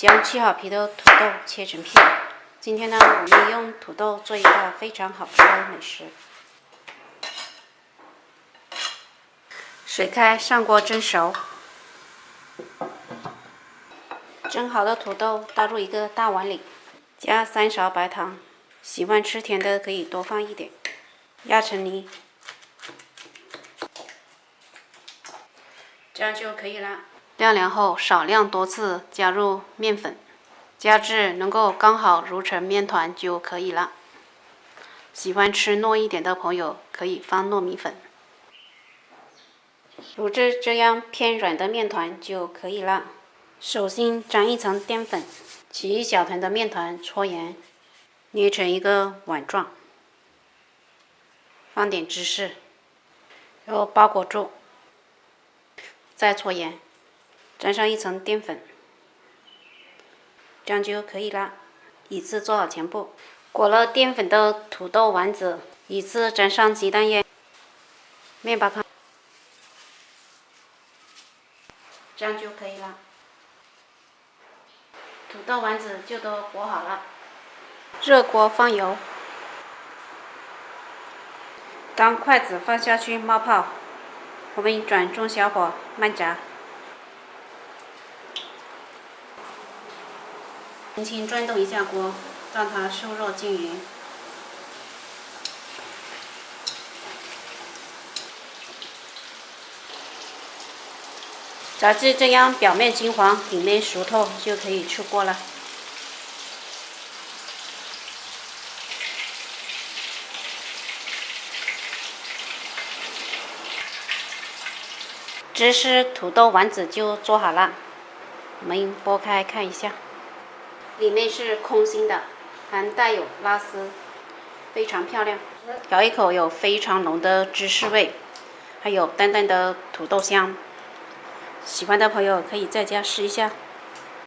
将切好皮的土豆切成片。今天呢，我们用土豆做一道非常好吃的美食。水开，上锅蒸熟。蒸好的土豆倒入一个大碗里，加3勺白糖，喜欢吃甜的可以多放一点。压成泥，这样就可以了。晾凉后，少量多次加入面粉，加至能够刚好揉成面团就可以了。喜欢吃糯一点的朋友可以放糯米粉。揉至这样偏软的面团就可以了。手心沾一层淀粉，起一小团的面团搓圆，捏成一个碗状。放点芝士，然后包裹住，再搓圆，沾上一层淀粉，这样就可以了。依次做好全部。裹了淀粉的土豆丸子，依次沾上鸡蛋液、面包糠，这样就可以了。土豆丸子就都裹好了。热锅放油。当筷子放下去冒泡，我们转中小火慢炸，轻轻转动一下锅，让它受热均匀。炸至这样表面金黄，里面熟透，就可以出锅了。芝士土豆丸子就做好了，我们剥开看一下，里面是空心的，还带有拉丝，非常漂亮。咬一口有非常浓的芝士味，还有淡淡的土豆香。喜欢的朋友可以在家试一下。